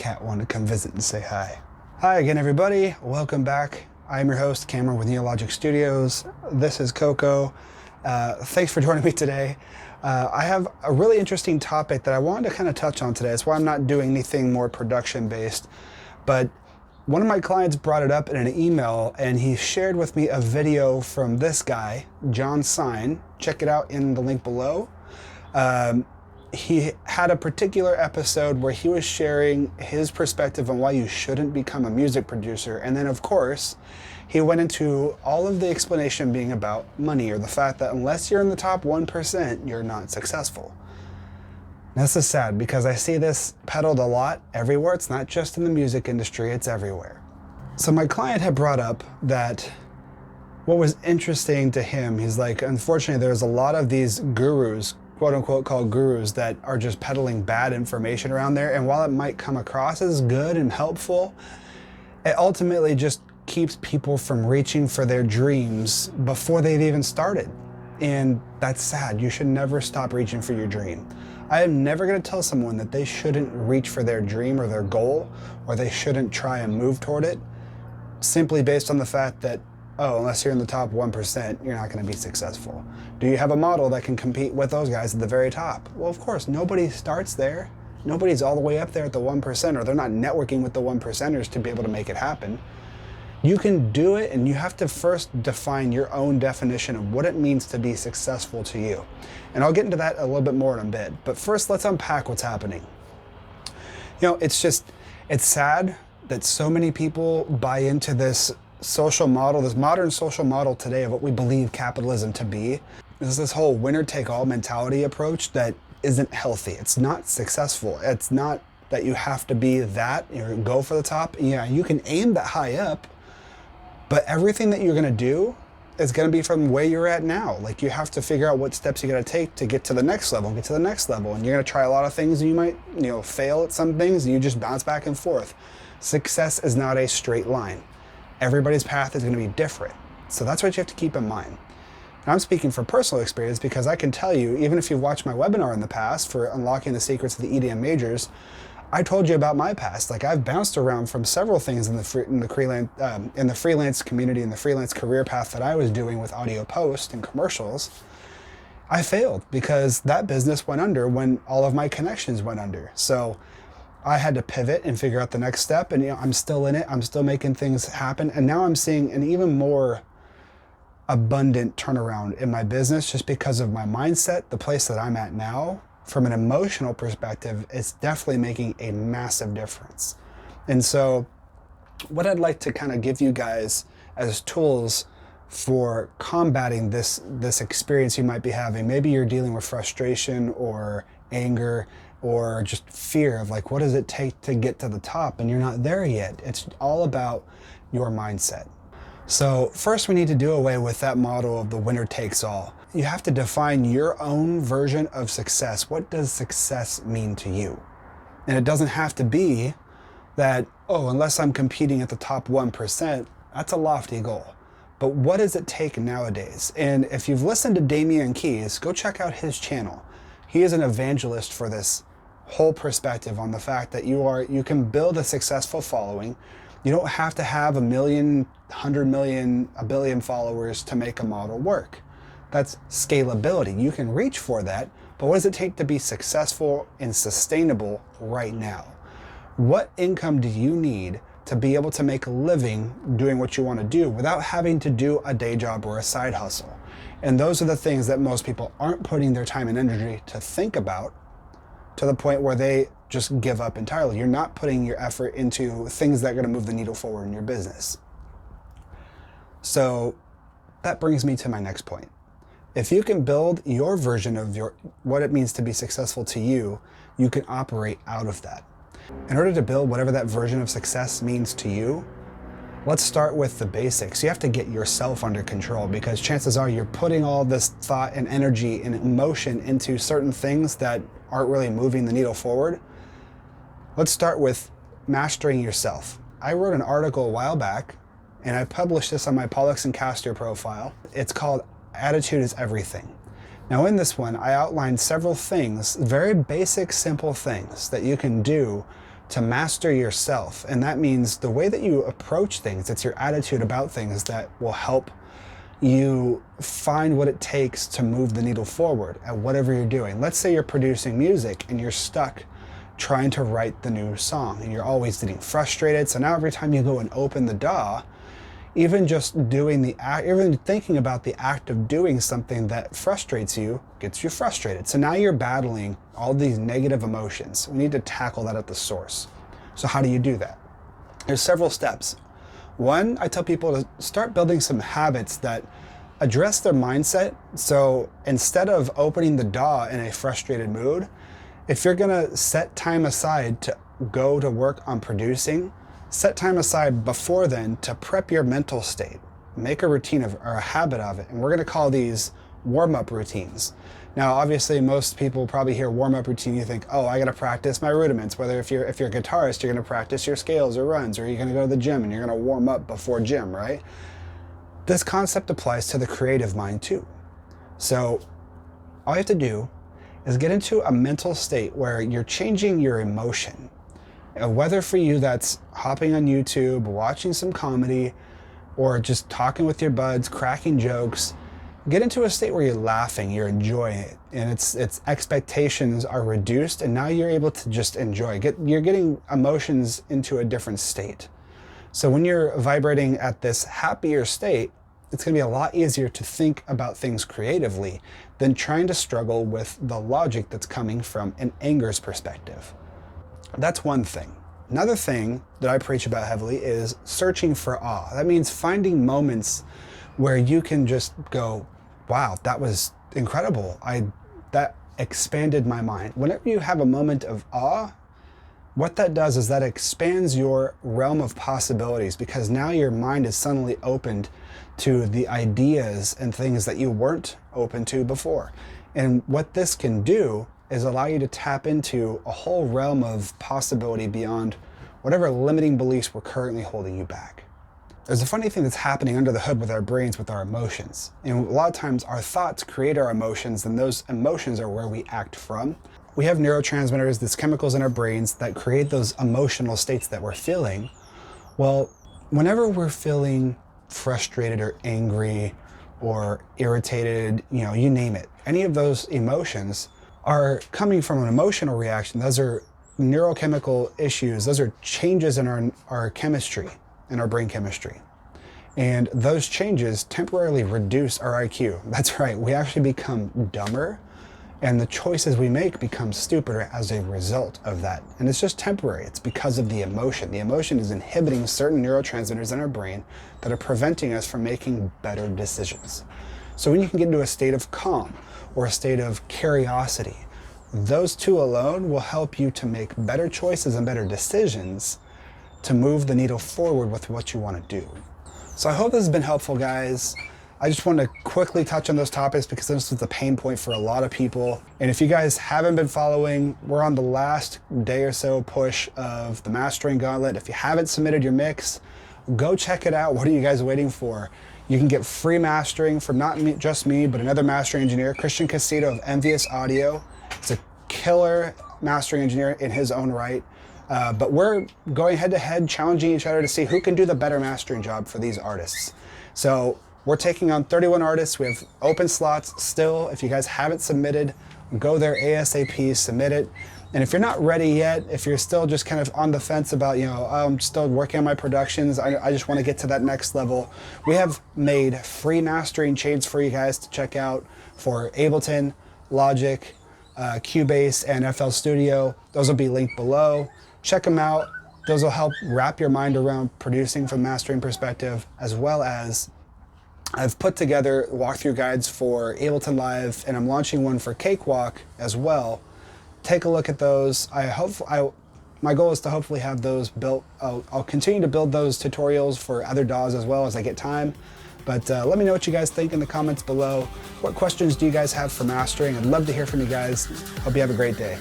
cat wanted to come visit and say hi. Hi again, everybody. Welcome back. I'm your host, Cameron with Neologic Studios. This is Coco. Thanks for joining me today. I have a really interesting topic that I wanted to kind of touch on today. That's why I'm not doing anything more production-based. But one of my clients brought it up in an email, and he shared with me a video from this guy, Jon Sine. Check it out in the link below. He had a particular episode where he was sharing his perspective on why you shouldn't become a music producer. And then, of course, he went into all of the explanation being about money, or the fact that unless you're in the top 1%, you're not successful. This is sad because I see this peddled a lot everywhere. It's not just in the music industry, it's everywhere. So my client had brought up that what was interesting to him, he's like, unfortunately, there's a lot of these gurus, quote unquote, called gurus, that are just peddling bad information around there. And while it might come across as good and helpful, it ultimately just keeps people from reaching for their dreams before they've even started. And that's sad. You should never stop reaching for your dream. I am never going to tell someone that they shouldn't reach for their dream or their goal, or they shouldn't try and move toward it, simply based on the fact that, oh, unless you're in the top 1%, you're not going to be successful. Do you have a model that can compete with those guys at the very top? Well, of course, nobody starts there. Nobody's all the way up there at the 1%, or they're not networking with the 1%ers to be able to make it happen. You can do it, and you have to first define your own definition of what it means to be successful to you. And I'll get into that a little bit more in a bit. But first, let's unpack what's happening. You know, it's sad that so many people buy into this social model, this modern social model today of what we believe capitalism to be. There's this whole winner-take-all mentality approach that isn't healthy. It's not successful. It's not that you have to be that, go for the top. Yeah, you can aim that high up, but everything that you're gonna do is gonna be from where you're at now. Like, you have to figure out what steps you gotta take to get to the next level, get to the next level. And you're gonna try a lot of things, and you might, fail at some things, and you just bounce back and forth. Success is not a straight line. Everybody's path is gonna be different. So that's what you have to keep in mind. And I'm speaking from personal experience, because I can tell you, even if you've watched my webinar in the past for Unlocking the Secrets of the EDM Majors, I told you about my past. Like, I've bounced around from several things in the freelance community and the freelance career path that I was doing with audio post and commercials. I failed because that business went under when all of my connections went under. So I had to pivot and figure out the next step, and I'm still in it. I'm still making things happen, and now I'm seeing an even more abundant turnaround in my business just because of my mindset, the place that I'm at now. From an emotional perspective, it's definitely making a massive difference. And so what I'd like to kind of give you guys as tools for combating this experience you might be having, maybe you're dealing with frustration or anger or just fear of, like, what does it take to get to the top, and you're not there yet. It's all about your mindset. So first, we need to do away with that model of the winner takes all. You have to define your own version of success. What does success mean to you? And it doesn't have to be that, oh, unless I'm competing at the top 1%, that's a lofty goal. But what does it take nowadays? And if you've listened to Damian Keys, go check out his channel. He is an evangelist for this whole perspective on the fact that you can build a successful following. You don't have to have 1 million, 100 million, 1 billion followers to make a model work. That's scalability. You can reach for that, but what does it take to be successful and sustainable right now? What income do you need to be able to make a living doing what you want to do without having to do a day job or a side hustle? And those are the things that most people aren't putting their time and energy to think about, to the point where they just give up entirely. You're not putting your effort into things that are going to move the needle forward in your business. So that brings me to my next point. If you can build your version of what it means to be successful to you, you can operate out of that. In order to build whatever that version of success means to you, let's start with the basics. You have to get yourself under control, because chances are you're putting all this thought and energy and emotion into certain things that aren't really moving the needle forward. Let's start with mastering yourself. I wrote an article a while back, and I published this on my Pollux and Castor profile. It's called Attitude is Everything. Now, in this one, I outlined several things, very basic, simple things that you can do to master yourself. And that means the way that you approach things, it's your attitude about things that will help you find what it takes to move the needle forward at whatever you're doing. Let's say you're producing music and you're stuck trying to write the new song and you're always getting frustrated. So now every time you go and open the DAW, even just doing the act, even thinking about the act of doing something that frustrates you gets you frustrated. So now you're battling all these negative emotions. We need to tackle that at the source. So how do you do that? There's several steps. One, I tell people to start building some habits that address their mindset. So instead of opening the DAW in a frustrated mood, if you're gonna set time aside to go to work on producing, set time aside before then to prep your mental state. Make a routine of, or a habit of it. And we're gonna call these warm-up routines. Now, obviously, most people probably hear warm-up routine, you think, oh, I gotta practice my rudiments. Whether if you're a guitarist, you're gonna practice your scales or runs, or you're gonna go to the gym and you're gonna warm up before gym, right? This concept applies to the creative mind too. So all you have to do is get into a mental state where you're changing your emotion. Whether for you that's hopping on YouTube, watching some comedy, or just talking with your buds, cracking jokes, get into a state where you're laughing, you're enjoying it, and its expectations are reduced, and now you're able to just enjoy. You're getting emotions into a different state. So when you're vibrating at this happier state, it's gonna be a lot easier to think about things creatively than trying to struggle with the logic that's coming from an anger's perspective. That's one thing. Another thing that I preach about heavily is searching for awe. That means finding moments where you can just go, wow, that was incredible. That expanded my mind. Whenever you have a moment of awe, what that does is that expands your realm of possibilities, because now your mind is suddenly opened to the ideas and things that you weren't open to before. And what this can do is allow you to tap into a whole realm of possibility beyond whatever limiting beliefs were currently holding you back. There's a funny thing that's happening under the hood with our brains, with our emotions. And a lot of times our thoughts create our emotions, and those emotions are where we act from. We have neurotransmitters, these chemicals in our brains that create those emotional states that we're feeling. Well, whenever we're feeling frustrated or angry or irritated, you name it, any of those emotions are coming from an emotional reaction. Those are neurochemical issues. Those are changes in our chemistry, in our brain chemistry. And those changes temporarily reduce our IQ. That's right, we actually become dumber, and the choices we make become stupider as a result of that. And it's just temporary. It's because of the emotion. The emotion is inhibiting certain neurotransmitters in our brain that are preventing us from making better decisions. So when you can get into a state of calm or a state of curiosity, those two alone will help you to make better choices and better decisions to move the needle forward with what you want to do. So I hope this has been helpful, guys. I just want to quickly touch on those topics because this is a pain point for a lot of people. And if you guys haven't been following, we're on the last day or so push of the Mastering Gauntlet. If you haven't submitted your mix, go check it out. What are you guys waiting for? You can get free mastering from not just me, but another mastering engineer, Christian Casito of Envious Audio. It's a killer mastering engineer in his own right. But we're going head to head, challenging each other to see who can do the better mastering job for these artists. So we're taking on 31 artists. We have open slots still. If you guys haven't submitted, go there ASAP, submit it. And if you're not ready yet, if you're still just kind of on the fence about, I'm still working on my productions, I just want to get to that next level, we have made free mastering chains for you guys to check out for Ableton, Logic, Cubase, and FL Studio. Those will be linked below. Check them out. Those will help wrap your mind around producing from a mastering perspective, as well as I've put together walkthrough guides for Ableton Live, and I'm launching one for Cakewalk as well. Take a look at those. My goal is to hopefully have those built. I'll continue to build those tutorials for other DAWs as well as I get time. But let me know what you guys think in the comments below. What questions do you guys have for mastering? I'd love to hear from you guys. Hope you have a great day.